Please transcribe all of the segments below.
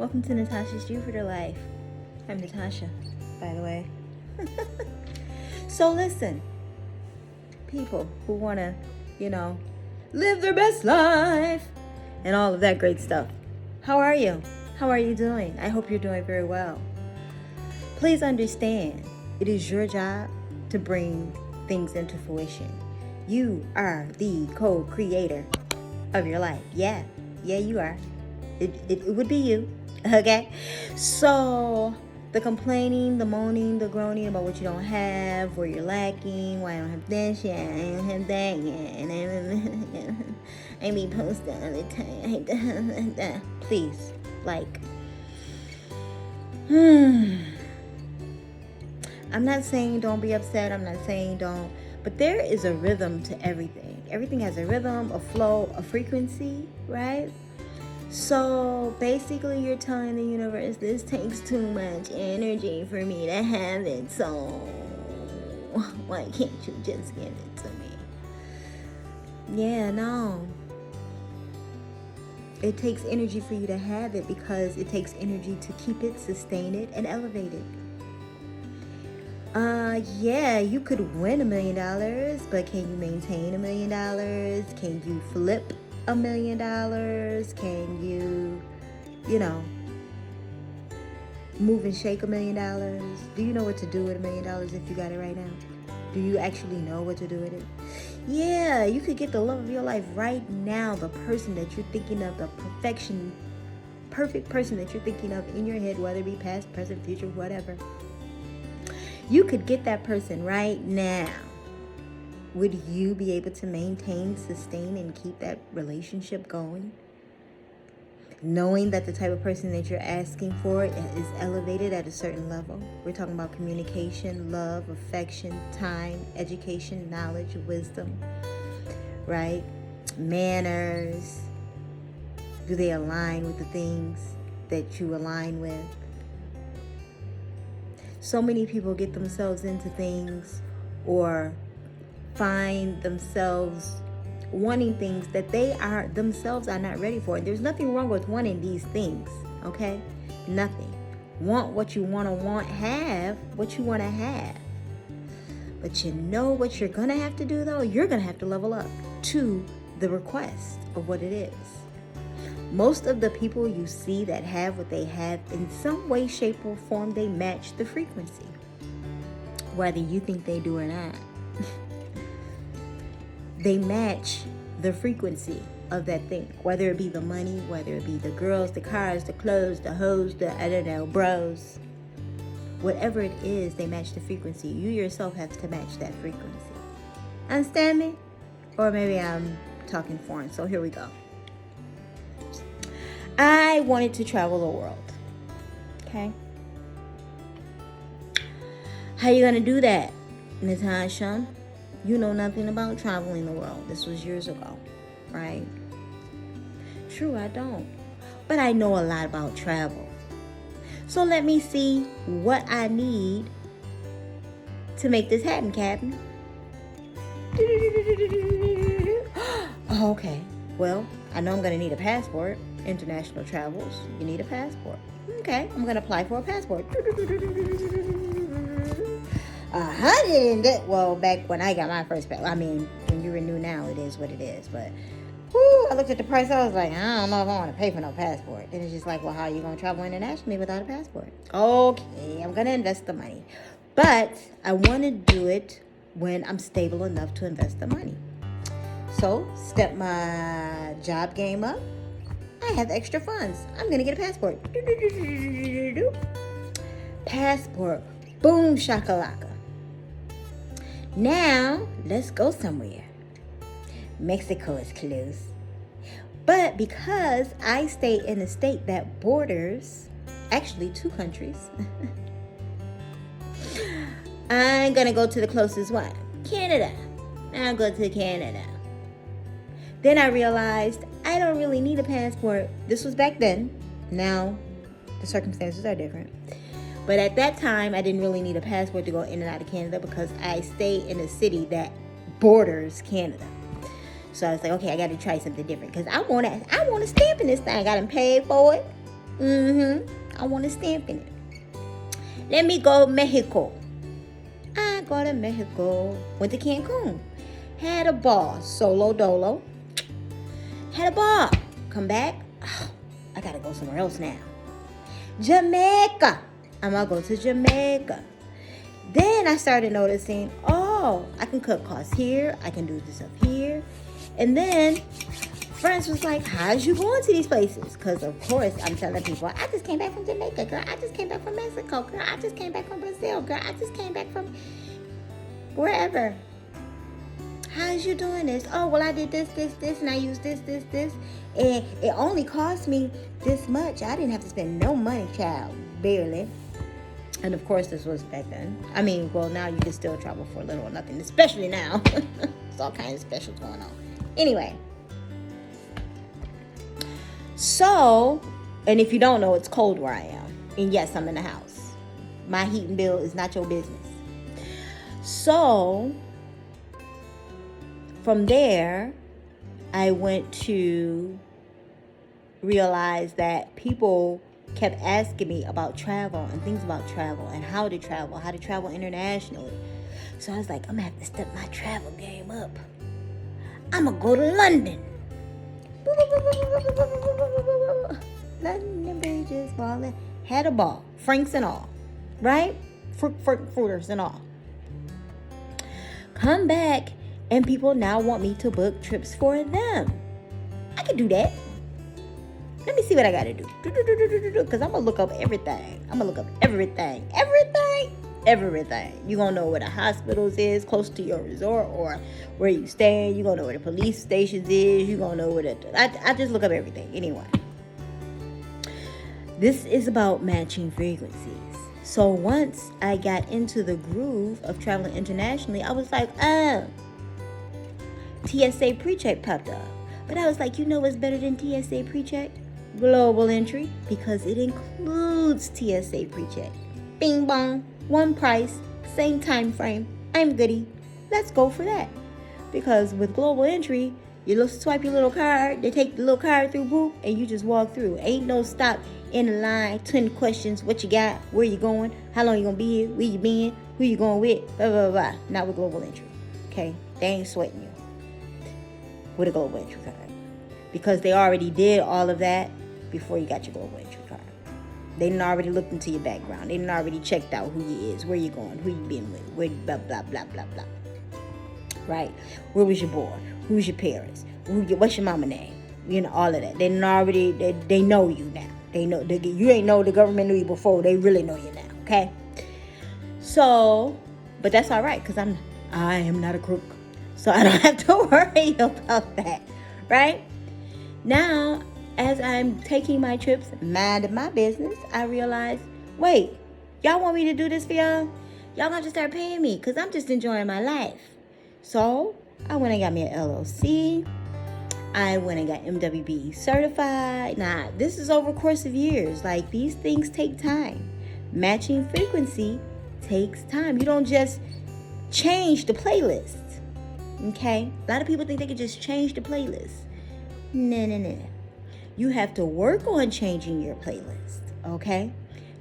Welcome to Natasha's Jupiter Life. I'm Natasha, by the way. So listen, people who want to, live their best life and all of that great stuff. How are you? How are you doing? I hope you're doing very well. Please understand, it is your job to bring things into fruition. You are the co-creator of your life. Yeah, you are. It would be you. Okay? So the complaining, the moaning, the groaning about what you don't have, where you're lacking, why I don't have this yet, I don't have that yet, I be posting all the time, I hate that. Please, I'm not saying don't be upset, I'm not saying don't, but there is a rhythm to everything. Everything has a rhythm, a flow, a frequency, right? So basically you're telling the universe, this takes too much energy for me to have it, so why can't you just give it to me? Yeah, no. It takes energy for you to have it because it takes energy to keep it, sustain it, and elevate it. Yeah, you could win $1 million, but can you maintain $1 million? Can you flip $1 million? Can you, move and shake $1 million? Do you know what to do with $1 million if you got it right now? Do you actually know what to do with it? Yeah, you could get the love of your life right now, the person that you're thinking of, the perfect person that you're thinking of in your head, whether it be past, present, future, whatever. You could get that person right now. Would you be able to maintain, sustain, and keep that relationship going? Knowing that the type of person that you're asking for is elevated at a certain level. We're talking about communication, love, affection, time, education, knowledge, wisdom, right? Manners. Do they align with the things that you align with? So many people get themselves into things or find themselves wanting things that they are themselves are not ready for. There's nothing wrong with wanting these things, okay? Nothing. Want what you want to want, have what you want to have. But you know what you're going to have to do, though? You're going to have to level up to the request of what it is. Most of the people you see that have what they have, in some way, shape, or form, they match the frequency. Whether you think they do or not. They match the frequency of that thing. Whether it be the money, whether it be the girls, the cars, the clothes, the hoes, the, bros. Whatever it is, they match the frequency. You yourself have to match that frequency. Understand me? Or maybe I'm talking foreign, so here we go. I wanted to travel the world. Okay? How you gonna do that, Natasha? You know nothing about traveling the world. This was years ago, right? True, I don't. But I know a lot about travel. So let me see what I need to make this happen, Captain. Oh, okay. Well, I know I'm going to need a passport. International travels, you need a passport. Okay, I'm going to apply for a passport. Well, back when I got my first passport. I mean, when you renew now, it is what it is. But, I looked at the price. I was like, I don't know if I want to pay for no passport. Then it's just like, well, how are you going to travel internationally without a passport? Okay, I'm going to invest the money. But I want to do it when I'm stable enough to invest the money. So, step my job game up. I have extra funds. I'm going to get a passport. Passport. Boom shakalaka. Now, let's go somewhere. Mexico is close. But because I stay in a state that borders, actually 2 countries, I'm going to go to the closest one. Canada. I'll go to Canada. Then I realized I don't really need a passport. This was back then. Now, the circumstances are different. But at that time, I didn't really need a passport to go in and out of Canada because I stay in a city that borders Canada. So I was like, okay, I got to try something different because I want to stamp in this thing. I got to pay for it. I want a stamp in it. Let me go Mexico. I go to Mexico. Went to Cancun. Had a ball. Solo dolo. Had a ball. Come back. Oh, I gotta go somewhere else now. Jamaica. I'm gonna go to Jamaica. Then I started noticing, oh, I can cut costs here. I can do this up here. And then friends was like, how's you going to these places? Because, of course, I'm telling people, I just came back from Jamaica, girl. I just came back from Mexico, girl. I just came back from Brazil, girl. I just came back from wherever. How's you doing this? Oh, well, I did this, and I used this. And it only cost me this much. I didn't have to spend no money, child. Barely. And, of course, this was back then. I mean, well, now you can still travel for little or nothing, especially now. There's all kinds of specials going on. Anyway. So, and if you don't know, it's cold where I am. And yes, I'm in the house. My heating bill is not your business. So, from there, I went to realize that people kept asking me about travel and things about travel and how to travel internationally. So I was like, I'm going to have to step my travel game up. I'm going to go to London. London Bridges falling. Had a ball. Franks and all. Right? Fruiters and all. Come back and people now want me to book trips for them. I could do that. Let me see what I got to do. Because I'm going to look up everything. Everything. You're going to know where the hospitals is close to your resort or where you staying. You're going to know where the police stations is. You're going to know where I just look up everything. Anyway. This is about matching frequencies. So once I got into the groove of traveling internationally, I was like, TSA PreCheck popped up. But I was like, you know what's better than TSA PreCheck? Global entry, because it includes TSA PreCheck. Bing bong, one price, same time frame. I'm goody. Let's go for that. Because with global entry, you swipe your little card, they take the little card through, boop, and you just walk through. Ain't no stop in the line, 10 questions, what you got, where you going, how long you gonna be here, where you been, who you going with, blah, blah, blah. Not with global entry, okay? They ain't sweating you with a global entry card. Because they already did all of that before you got your global entry card. They done already looked into your background. They done already checked out who you is, where you going, who you been with, where blah, blah, blah, blah, blah. Right? Where was you born? Who's your parents? What's your mama name? You know, all of that. They done already, they know you now. They know, you ain't know the government knew you before. They really know you now, okay? So, but that's all right, because I am not a crook. So I don't have to worry about that, right? Now, as I'm taking my trips, minding my business, I realize, wait, y'all want me to do this for y'all? Y'all gonna have to start paying me, because I'm just enjoying my life. So, I went and got me an LLC. I went and got MWB certified. Now, this is over a course of years. Like, these things take time. Matching frequency takes time. You don't just change the playlist. Okay? A lot of people think they can just change the playlist. No. You have to work on changing your playlist. Okay?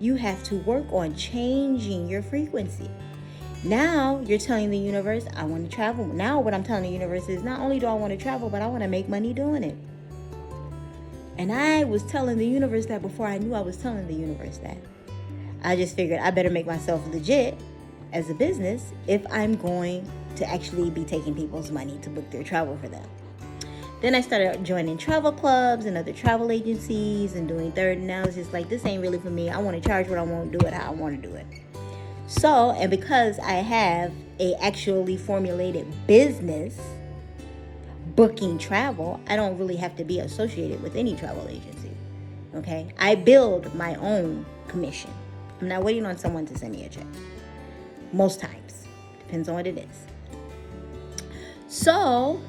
You have to work on changing your frequency. Now you're telling the universe, I want to travel. Now what I'm telling the universe is, not only do I want to travel, but I want to make money doing it. And I was telling the universe that before I knew I was telling the universe that. I just figured I better make myself legit as a business if I'm going to actually be taking people's money to book their travel for them. Then I started joining travel clubs and other travel agencies and doing third, and I was just like, this ain't really for me. I want to charge what I want, do it how I want to do it. So, and because I have a actually formulated business booking travel, I don't really have to be associated with any travel agency. Okay? I build my own commission. I'm not waiting on someone to send me a check. Most times. Depends on what it is. So,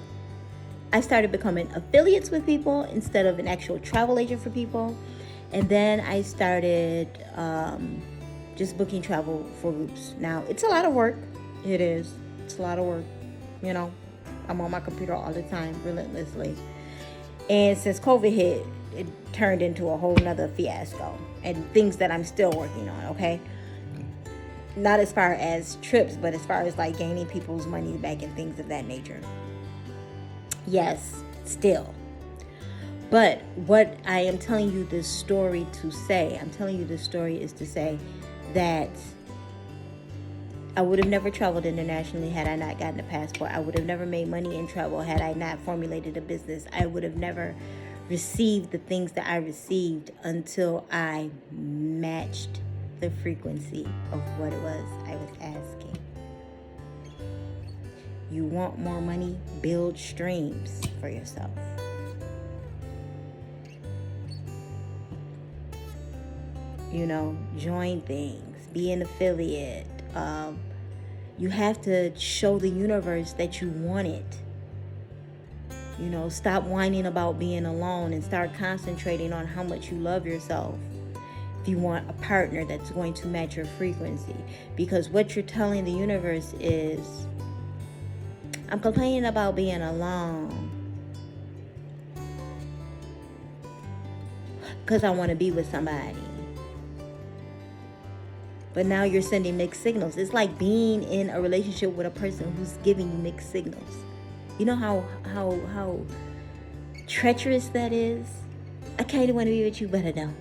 I started becoming affiliates with people instead of an actual travel agent for people. And then I started just booking travel for groups. Now, it's a lot of work. It is. It's a lot of work. You know, I'm on my computer all the time, relentlessly. And since COVID hit, it turned into a whole nother fiasco, and things that I'm still working on, okay? Not as far as trips, but as far as like gaining people's money back and things of that nature. Yes, still. But what I am telling you this story to say, I'm telling you this story is to say that I would have never traveled internationally had I not gotten a passport. I would have never made money in travel had I not formulated a business. I would have never received the things that I received until I matched the frequency of what it was I was asking. You want more money? Build streams for yourself. You know, join things, be an affiliate. You have to show the universe that you want it. You know, stop whining about being alone and start concentrating on how much you love yourself. If you want a partner that's going to match your frequency. Because what you're telling the universe is, I'm complaining about being alone because I want to be with somebody. But now you're sending mixed signals. It's like being in a relationship with a person who's giving you mixed signals. You know how treacherous that is? I kind of want to be with you, but I don't.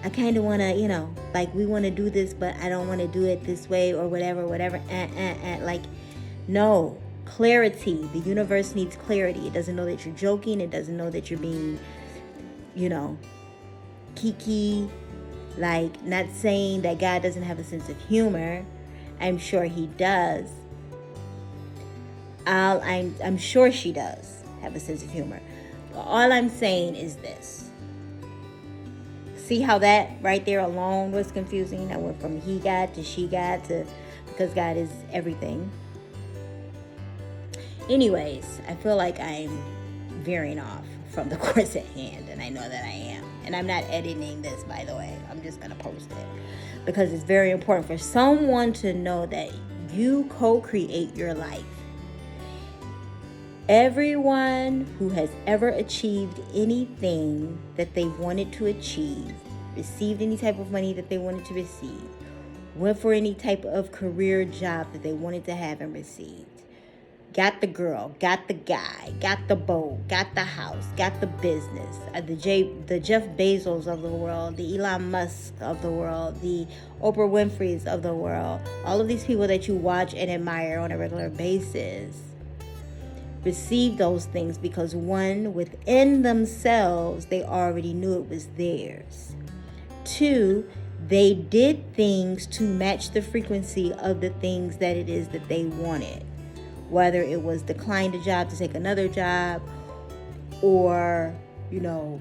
I kind of want to, you know, like we want to do this, but I don't want to do it this way or whatever. Like, no. Clarity. The universe needs clarity. It doesn't know that you're joking. It doesn't know that you're being, you know, kiki. Like, not saying that God doesn't have a sense of humor. I'm sure he does. I'm sure she does have a sense of humor. But all I'm saying is this. See how that right there alone was confusing? I went from he got to she got to, because God is everything. Anyways, I feel like I'm veering off from the course at hand, and I know that I am. And I'm not editing this, by the way. I'm just going to post it because it's very important for someone to know that you co-create your life. Everyone who has ever achieved anything that they wanted to achieve, received any type of money that they wanted to receive, went for any type of career job that they wanted to have and received, got the girl, got the guy, got the boat, got the house, got the business, the Jeff Bezos of the world, the Elon Musk of the world, the Oprah Winfrey's of the world, all of these people that you watch and admire on a regular basis, receive those things because one, within themselves, they already knew it was theirs. Two, they did things to match the frequency of the things that it is that they wanted. Whether it was declined a job to take another job, or, you know,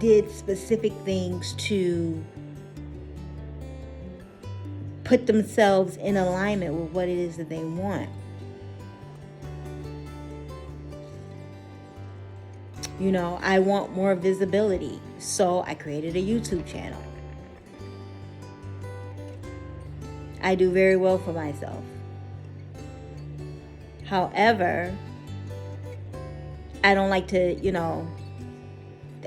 did specific things to put themselves in alignment with what it is that they want. You know, I want more visibility, so I created a YouTube channel. I do very well for myself. However, I don't like to, you know,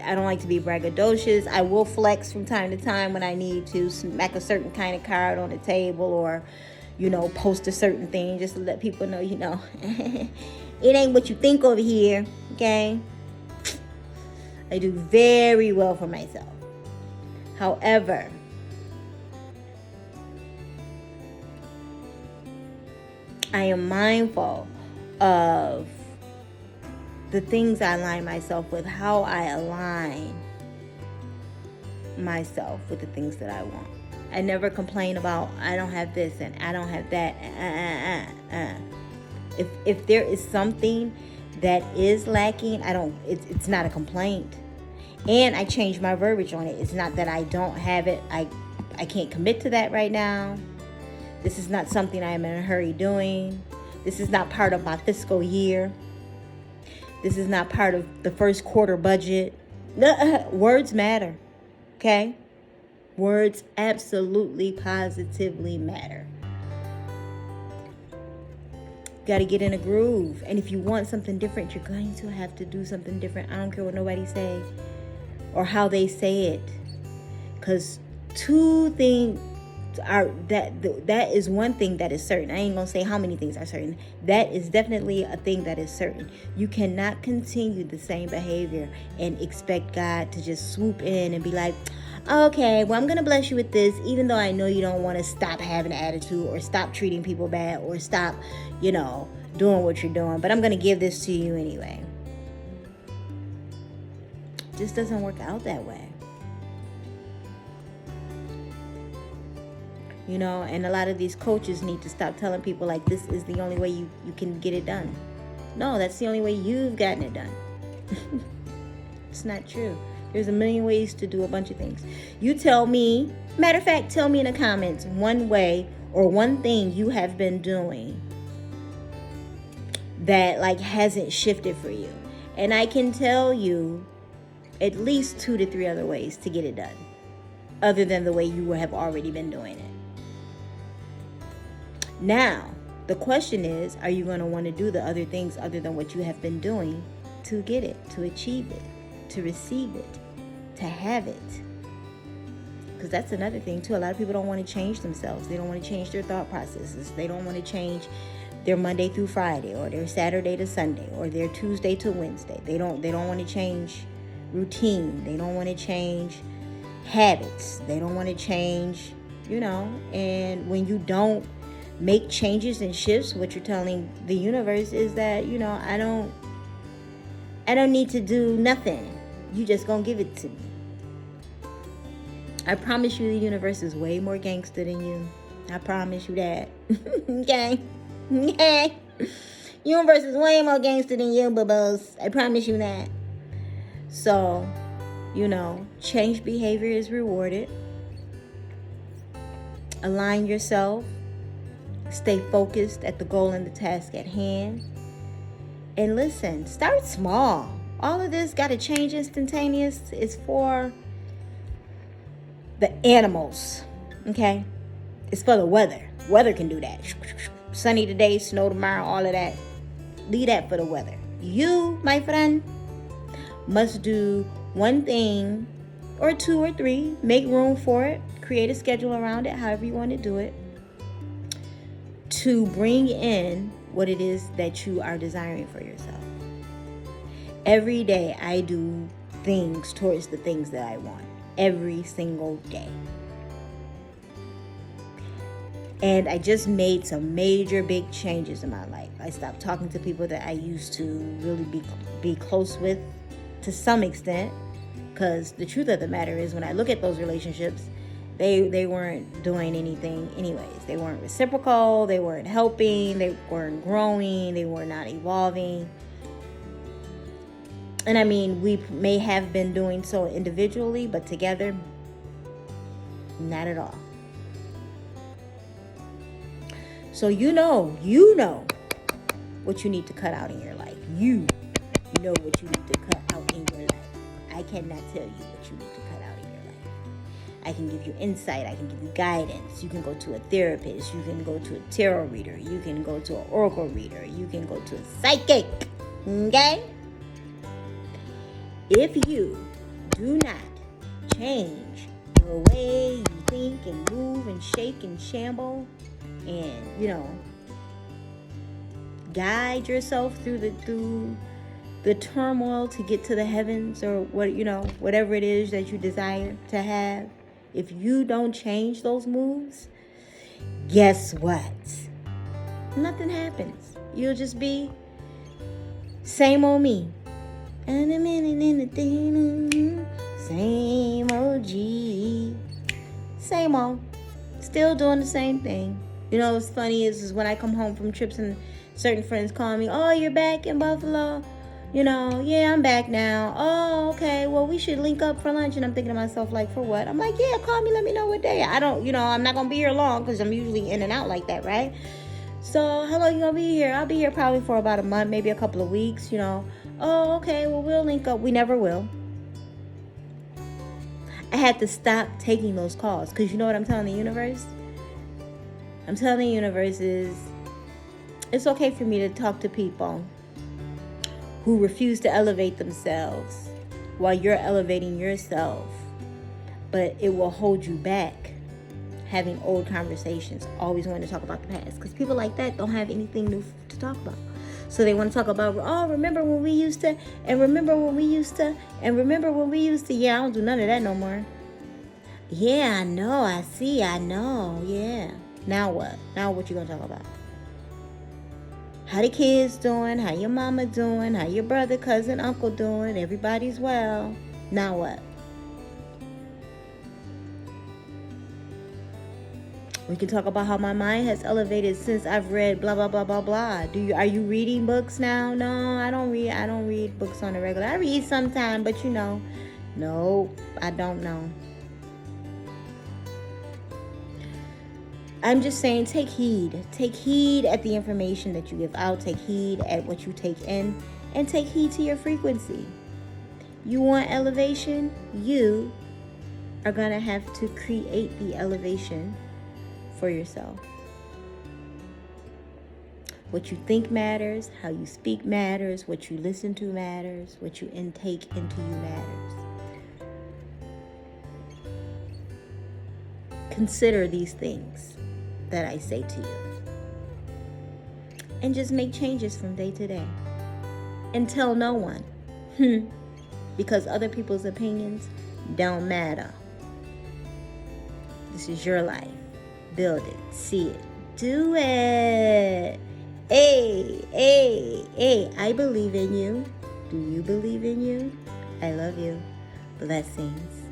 I don't like to be braggadocious. I will flex from time to time when I need to, smack a certain kind of card on the table, or, you know, post a certain thing just to let people know, you know, it ain't what you think over here, okay? I do very well for myself. However, I am mindful of the things I align myself with, how I align myself with the things that I want. I never complain about I don't have this and I don't have that. If there is something that is lacking, it's not a complaint. And I change my verbiage on it. It's not that I don't have it. I can't commit to that right now. This is not something I am in a hurry doing. This is not part of my fiscal year. This is not part of the first quarter budget. Words matter, okay? Words absolutely, positively matter. Got to get in a groove. And if you want something different, you're going to have to do something different. I don't care what nobody say. or how they say it. Because two things are that is one thing that is certain. I ain't gonna say how many things are certain. That is definitely a thing that is certain. You cannot continue the same behavior and expect God to just swoop in and be like, okay, well, I'm gonna bless you with this, even though I know you don't want to stop having an attitude or stop treating people bad or stop, doing what you're doing, but I'm gonna give this to you anyway. It just doesn't work out that way. And a lot of these coaches need to stop telling people like this is the only way you can get it done. No, that's the only way you've gotten it done. It's not true. There's a million ways to do a bunch of things. You tell me, matter of fact, tell me in the comments one way or one thing you have been doing that like hasn't shifted for you. And I can tell you at least 2 to 3 other ways to get it done, other than the way you have already been doing it. Now, the question is, are you going to want to do the other things other than what you have been doing to get it, to achieve it, to receive it, to have it? Because that's another thing too. A lot of people don't want to change themselves. They don't want to change their thought processes. They don't want to change their Monday through Friday, or their Saturday to Sunday, or their Tuesday to Wednesday. They don't want to change routine. They don't want to change habits. They don't want to change, and when you don't make changes and shifts, what you're telling the universe is that, I don't need to do nothing. You just gonna give it to me. I promise you the universe is way more gangster than you. I promise you that. Okay? Okay? Universe is way more gangster than you, boo-boos. I promise you that. So, change behavior is rewarded. Align yourself. Stay focused at the goal and the task at hand. And listen, start small. All of this got to change instantaneous. It's for the animals, okay? It's for the weather. Weather can do that. Sunny today, snow tomorrow, all of that. Leave that for the weather. You, my friend, must do one thing or 2 or 3. Make room for it. Create a schedule around it, however you want to do it, to bring in what it is that you are desiring for yourself. Every day I do things towards the things that I want. Every single day. And I just made some major big changes in my life. I stopped talking to people that I used to really be close with to some extent. Because the truth of the matter is, when I look at those relationships, they weren't doing anything anyways. They weren't reciprocal. They weren't helping. They weren't growing. They were not evolving. And I mean, we may have been doing so individually, but together, not at all. So you know what you need to cut out in your life. You know what you need to cut out in your life. I cannot tell you what you need to cut out in your life. I can give you insight. I can give you guidance. You can go to a therapist. You can go to a tarot reader. You can go to an oracle reader. You can go to a psychic. Okay? If you do not change the way you think and move and shake and shamble and, guide yourself through the turmoil to get to the heavens, or whatever it is that you desire to have, if you don't change those moves, guess what? Nothing happens. You'll just be same old me. And a minute in the thing, same OG, same old, still doing the same thing. What's funny is when I come home from trips and certain friends call me, oh, you're back in Buffalo? Yeah, I'm back now. Oh, okay, well, we should link up for lunch. And I'm thinking to myself, like, for what? I'm like, yeah, call me, let me know what day. I don't, I'm not going to be here long because I'm usually in and out like that, right? So how long you going to be here? I'll be here probably for about a month, maybe a couple of weeks, Oh, okay, well, we'll link up. We never will. I had to stop taking those calls because you know what I'm telling the universe? I'm telling the universe is it's okay for me to talk to people who refuse to elevate themselves while you're elevating yourself, but it will hold you back. Having old conversations, always wanting to talk about the past, because people like that don't have anything new to talk about. So they want to talk about, oh, remember when we used to, and remember when we used to, and remember when we used to. Yeah, I don't do none of that no more. Yeah, I know, I see, I know, yeah. Now what? Now what you gonna talk about? How the kids doing? How your mama doing? How your brother, cousin, uncle doing? Everybody's well. Now what? We can talk about how my mind has elevated since I've read blah blah blah blah blah. Are you reading books now? No, I don't read books on a regular. I read sometime, but no, I don't know. I'm just saying, take heed. Take heed at the information that you give out. Take heed at what you take in, and take heed to your frequency. You want elevation? You are gonna have to create the elevation for yourself. What you think matters, how you speak matters, what you listen to matters, what you intake into you matters. Consider these things that I say to you, and just make changes from day to day, and tell no one, because other people's opinions don't matter. This is your life. Build it, see it, do it. Hey, I believe in you. Do you believe in you? I love you. Blessings.